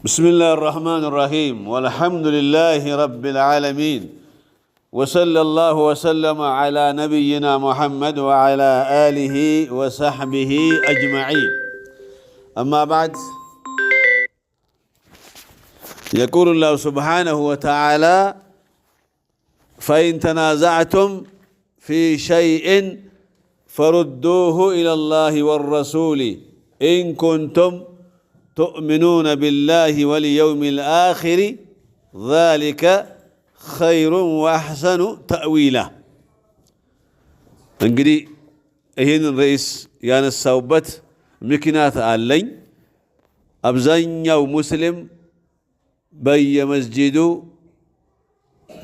بسم الله الرحمن الرحيم والحمد لله رب العالمين وصلى الله وسلم على نبينا محمد وعلى آله وصحبه أجمعين أما بعد يقول الله سبحانه وتعالى فإن تنازعتم في شيء فردوه إلى الله والرسول إن كنتم تؤمنون بالله واليوم الآخر ذلك خير وأحسن تأويلا እንግዲህ ይህንን ርዕስ ያነሳውበት ምክንያት አለኝ። አብዛኛው ሙስሊም በየመስጂዱ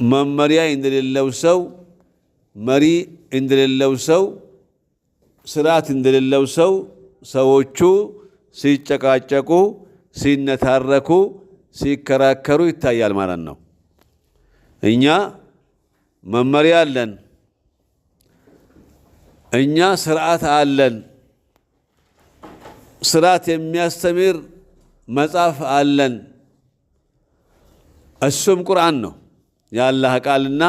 መመሪያ እንደሌለው ሰው፣ መሪ እንደሌለው ሰው፣ ስርዓት እንደሌለው ሰው ሰዎቹ ሲጨቃጨቁ ሲነታረኩ ሲከራከሩ ይታያል ማለት ነው። እኛ መመሪያ አለን፣ እኛ ስርዓት አለን፣ ስርዓት የሚያስተምር መጽሐፍ አለን። እሱም ቁርአን ነው፣ የአላህ ቃልና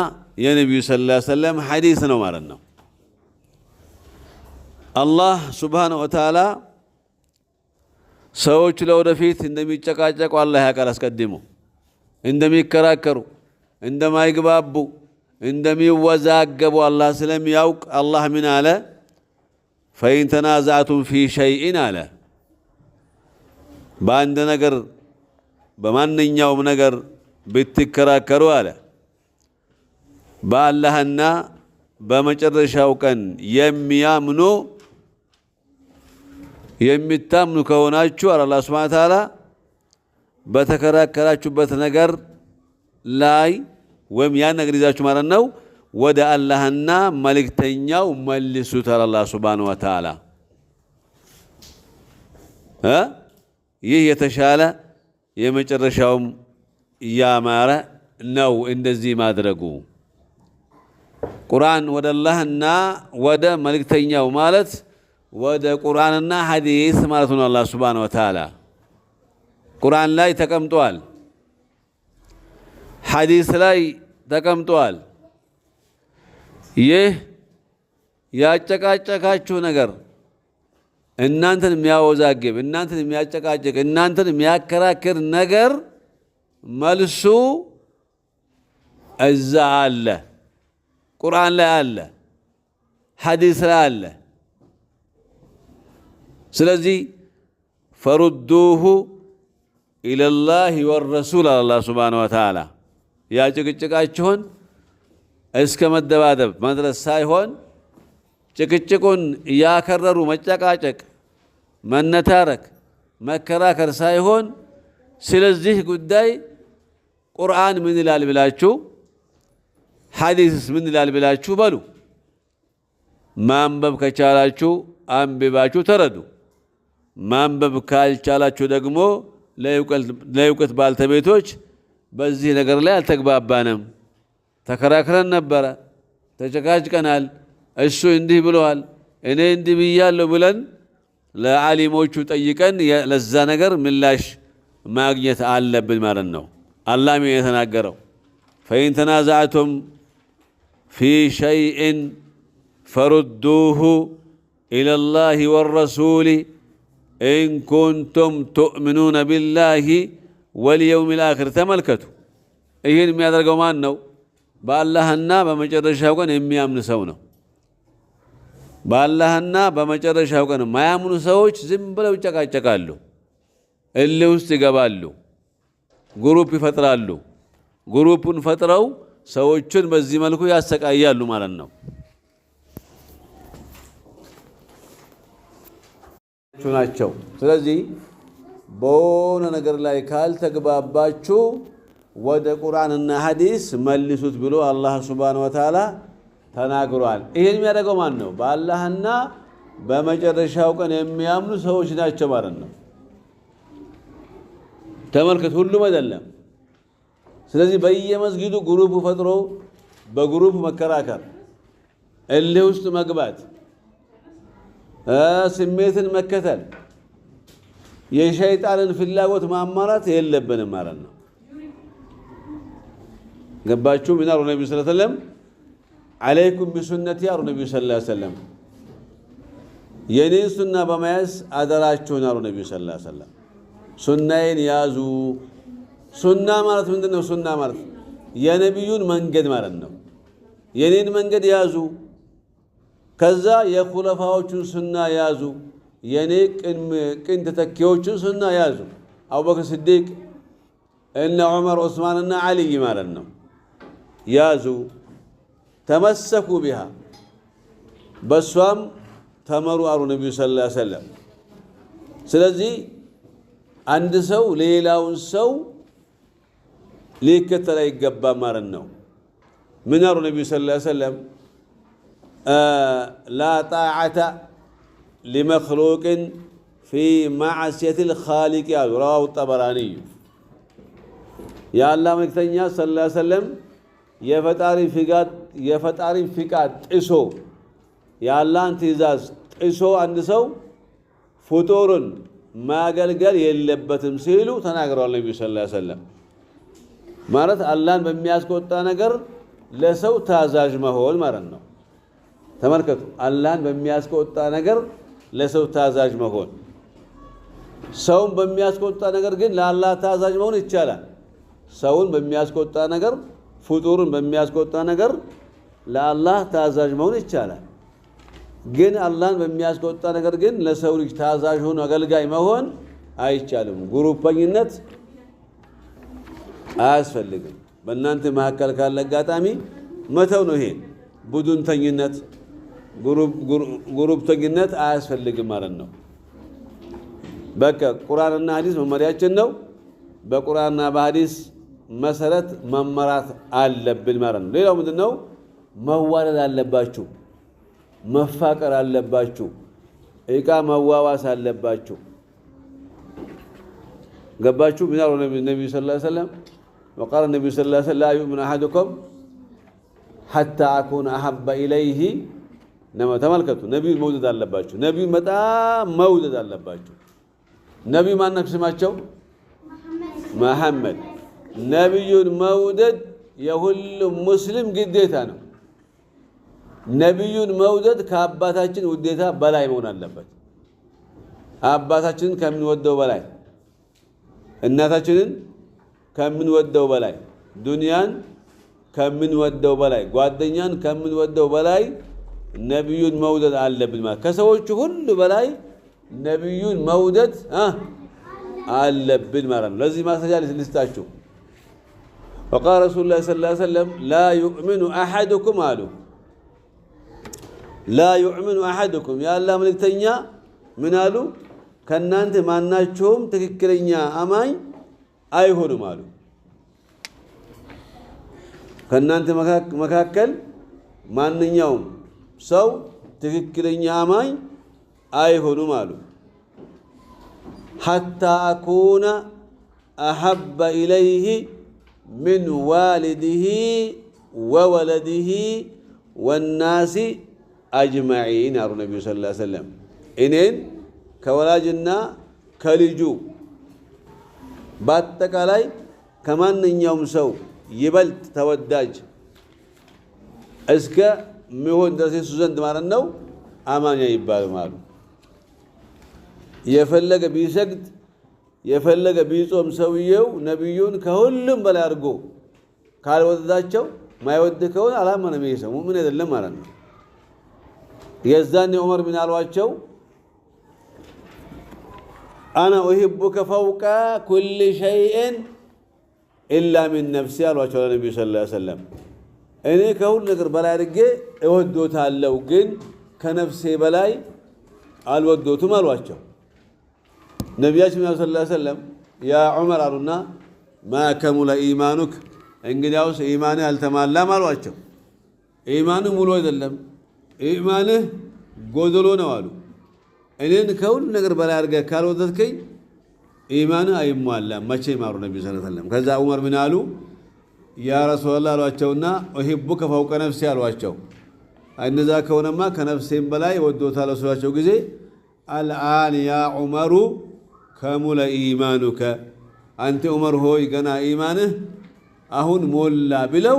የነቢዩ ሰለላሁ ዐለይሂ ወሰለም ሐዲስ ነው ማለት ነው። አላህ ሱብሓነሁ ወተዓላ ሰዎች ለወደፊት እንደሚጨቃጨቁ አላህ ያውቃል። አስቀድሞ እንደሚከራከሩ፣ እንደማይግባቡ፣ እንደሚወዛገቡ አላህ ስለሚያውቅ አላህ ምን አለ? ፈኢን ተናዛዕቱም ፊ ሸይኢን አለ። በአንድ ነገር በማንኛውም ነገር ብትከራከሩ አለ በአላህና በመጨረሻው ቀን የሚያምኑ የሚታምኑ ከሆናችሁ አላህ ሱብሓነሁ ወተዓላ በተከራከራችሁበት ነገር ላይ ወይም ያን ነገር ይዛችሁ ማለት ነው ወደ አላህና መልእክተኛው መልሱት አላህ ሱብሓነሁ ወተዓላ። ይህ የተሻለ የመጨረሻውም ያማረ ነው። እንደዚህ ማድረጉ ቁርአን ወደ አላህና ወደ መልእክተኛው ማለት ወደ ቁርአንና ሐዲስ ማለት ነው። አላህ ሱብሓነሁ ወተዓላ ቁርአን ላይ ተቀምጧል፣ ሐዲስ ላይ ተቀምጧል። ይህ ያጨቃጨቃችሁ ነገር እናንተን የሚያወዛግብ፣ እናንተን የሚያጨቃጭቅ፣ እናንተን የሚያከራክር ነገር መልሱ እዛ አለ፣ ቁርአን ላይ አለ፣ ሐዲስ ላይ አለ። ስለዚህ ፈሩዱሁ ኢለላሂ ወረሱል አላህ ሱብሓነሁ ወተዓላ ያ ጭቅጭቃችሁን እስከ መደባደብ መድረስ ሳይሆን ጭቅጭቁን እያከረሩ መጨቃጨቅ፣ መነታረክ፣ መከራከር ሳይሆን ስለዚህ ጉዳይ ቁርአን ምን ይላል ብላችሁ ሐዲስስ ምን ይላል ብላችሁ በሉ። ማንበብ ከቻላችሁ አንብባችሁ ተረዱ። ማንበብ ካልቻላችሁ ደግሞ ለእውቀት ባልተቤቶች በዚህ ነገር ላይ አልተግባባንም፣ ተከራክረን ነበረ፣ ተጨቃጭቀናል፣ እሱ እንዲህ ብለዋል፣ እኔ እንዲህ ብያለሁ ብለን ለዓሊሞቹ ጠይቀን ለዛ ነገር ምላሽ ማግኘት አለብን ማለት ነው። አላህም የተናገረው ፈኢን ተናዛዕቱም ፊ ሸይኢን ፈሩዱሁ ኢለላሂ ወረሱሊ ኢን ኩንቱም ቱእሚኑነ ቢላሂ ወልየውሚል አኺር። ተመልከቱ፣ ይህን የሚያደርገው ማን ነው? በአላህና በመጨረሻው ቀን የሚያምን ሰው ነው። በአላህና በመጨረሻው ቀን ማያምኑ ሰዎች ዝም ብለው ይጨቃጨቃሉ፣ እልህ ውስጥ ይገባሉ፣ ግሩፕ ይፈጥራሉ። ግሩፑን ፈጥረው ሰዎችን በዚህ መልኩ ያሰቃያሉ ማለት ነው። ናቸው። ስለዚህ በሆነ ነገር ላይ ካልተግባባችሁ ወደ ቁርአንና ሐዲስ መልሱት ብሎ አላህ ሱብሓነሁ ወተዓላ ተናግሯል። ይሄን የሚያደርገው ማን ነው? በአላህና በመጨረሻው ቀን የሚያምኑ ሰዎች ናቸው ማለት ነው። ተመልከት፣ ሁሉም አይደለም። ስለዚህ በየመስጊዱ ግሩፕ ፈጥሮ በግሩፕ መከራከር፣ እልህ ውስጥ መግባት፣ ስሜትን መከተል የሸይጣንን ፍላጎት ማሟላት የለብንም ማለት ነው። ገባችሁ? ምን አሉ ነብዩ ሰለላሁ ዐለይሂ ወሰለም عليكم بسنتي አሉ ነብዩ ሰለላሁ ዐለይሂ ወሰለም የኔን ሱና በመያዝ አደራችሁን አሉ ነብዩ ሰለላሁ ዐለይሂ ወሰለም። ሱናዬን ያዙ። ሱና ማለት ምንድነው? ሱና ማለት የነብዩን መንገድ ማለት ነው። የኔን መንገድ ያዙ። ከዛ የኹለፋዎቹን ሱና ያዙ። የኔ ቅን ተተኪዎቹን ሱና ያዙ። አቡበክር ሲዲቅ እነ ዑመር ዑስማንና አሊ ማለት ነው። ያዙ ተመሰኩ ቢሃ በሷም ተመሩ አሉ ነብዩ ሰለላሁ ዐለይሂ ወሰለም። ስለዚህ አንድ ሰው ሌላውን ሰው ሊከተል አይገባም ማለት ነው። ምን አሉ ነብዩ ሰለላሁ ዐለይሂ ወሰለም ላ ጣዓተ لمخلوق في معصية الخالق رواه الطبراني يا الله مكتنيا صلى الله عليه وسلم የፈጣሪ ፍቃድ ጥሶ የአላህን ትእዛዝ ጥሶ አንድ ሰው ፍጡርን ማገልገል የለበትም ሲሉ ተናግረዋል ነብዩ ሰለላሁ ዐለይሂ ወሰለም። ማለት አላህን በሚያስቆጣ ነገር ለሰው ታዛዥ መሆን ማለት ነው። ተመልከቱ፣ አላህን በሚያስቆጣ ነገር ለሰው ታዛዥ መሆን። ሰውን በሚያስቆጣ ነገር ግን ለአላህ ታዛዥ መሆን ይቻላል። ሰውን በሚያስቆጣ ነገር ፍጡርን በሚያስቆጣ ነገር ለአላህ ታዛዥ መሆን ይቻላል። ግን አላህን በሚያስቆጣ ነገር ግን ለሰው ልጅ ታዛዥ ሆኖ አገልጋይ መሆን አይቻልም። ግሩፕኝነት አያስፈልግም። በእናንተ መካከል ካለ አጋጣሚ መተው ነው። ይሄ ቡድንተኝነት ግሩፕተኝነት አያስፈልግም ማለት ነው። በቃ ቁርአንና ሐዲስ መመሪያችን ነው። በቁርአንና በሐዲስ መሰረት መመራት አለብን ማለት ነው። ሌላው ምንድነው? መዋደድ አለባችሁ፣ መፋቀር አለባችሁ፣ እቃ መዋዋስ አለባችሁ። ገባችሁ? ምን አሉ ነብዩ ሰለላሁ ዐለይሂ ወሰለም وقال النبي صلى الله عليه وسلم لا يؤمن أحدكم حتى أكون أحب إليه نما تملكتوا نبي مولد አለባችሁ። ነብዩ በጣም መውደድ አለባችሁ። ነብዩ ማን ነው ስማቸው? መሐመድ። ነብዩን መውደድ የሁሉም ሙስሊም ግዴታ ነው። ነብዩን መውደድ ከአባታችን ውዴታ በላይ መሆን አለበት። አባታችንን ከምንወደው በላይ፣ እናታችንን ከምንወደው በላይ፣ ዱንያን ከምንወደው በላይ፣ ጓደኛን ከምንወደው በላይ ነብዩን መውደድ አለብን ማለት ከሰዎቹ ሁሉ በላይ ነብዩን መውደድ አለብን ማለት ነው። ለዚህ ማስረጃ ልስጣችሁ። وقال رسول الله صلى الله عليه وسلم لا يؤمن أحدكم አሉ لا يؤمن أحدكم يا الله መልእክተኛ ምን አሉ? ከናንተ ማናቸውም ትክክለኛ አማኝ አይሆንም አሉ። ከናንተ መካከል ማንኛውም ሰው ትክክለኛ አማኝ አይሆንም አሉ። حتى أكون أحب إليه من والده وولده والناس أجمعين አሉ ነብዩ ሰለላሁ ዐለይሂ ወሰለም። እኔን ከወላጅና ከልጁ በአጠቃላይ ከማንኛውም ሰው ይበልጥ ተወዳጅ እስከ ሚሆን ድረስ እሱ ዘንድ ማለት ነው አማኝ ይባላል አሉ። የፈለገ ቢሰግድ የፈለገ ቢጾም ሰውየው ነብዩን ከሁሉም በላይ አድርጎ ካልወደዳቸው ማይወድ ከሆነ አላመነም። ይሄ ሰው ሙእሚን አይደለም ማለት ነው። የዛኔ ዑመር ምን አሏቸው? አና ኡሂቡከ ፈውቀ ኩል ሸይእን ኢላ ሚን ነፍሲ አሏቸው ለነብዩ ሰለላሁ ዐለይሂ ወሰለም። እኔ ከሁሉ ነገር በላይ አድርጌ እወዶታለሁ፣ ግን ከነፍሴ በላይ አልወዶትም አሏቸው። ነቢያችን ሰለላሁ ዐለይሂ ወሰለም ያ ዑመር አሉና ማ ከሙለ ኢማኑክ፣ እንግዲያውስ ኢማንህ አልተሟላም አሏቸው። ኢማንህ ሙሉ አይደለም፣ ኢማንህ ጎደሎ ነው አሉ። እኔን ከሁሉ ነገር በላይ አድርገህ ካልወደድከኝ ኢማንህ አይሟላም መቼም አሉ ነብዩ ሰለላሁ ዐለይሂ ወሰለም። ከዛ ዑመር ምን አሉ? ያ ረሱላህ አሏቸውና ኡሂቡከ ፈውቀ ነፍሲ አሏቸው። እንደዛ ከሆነማ ከነፍሴም በላይ ወዶታለሁ ስሏቸው ጊዜ አልአን ያ ዑመሩ كمل إيمانك أنت عمر هوي كنا إيمانه أهون مولا بلو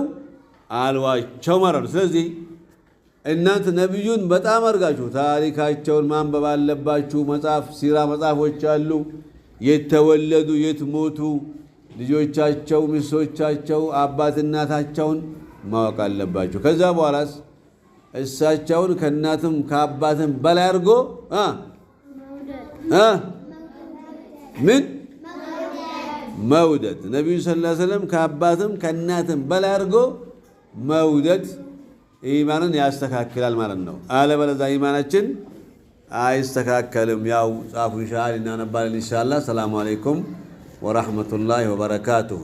አልዋቸው ቸመረር ስለዚህ እናንተ ነብዩን በጣም አርጋችሁ ታሪካቸውን ማንበብ አለባችሁ መጽሐፍ ሲራ መጽሐፎች አሉ የተወለዱ የትሞቱ ልጆቻቸው ሚስቶቻቸው አባት እናታቸውን ማወቅ አለባችሁ ከዛ በኋላስ እሳቸውን ከእናትም ከአባትም በላይ አርጎ ምን መውደድ ነብዩ ሰለላሁ ዐለይሂ ወሰለም ከአባትም ከእናትም በላይ አርጎ መውደድ ኢማንን ያስተካክላል ማለት ነው አለበለዚያ ኢማናችን አይስተካከልም ያው ጻፉ ኢንሻአላህ እናነባለን ኢንሻአላህ ሰላም አለይኩም ወራህመቱላሂ ወበረካቱሁ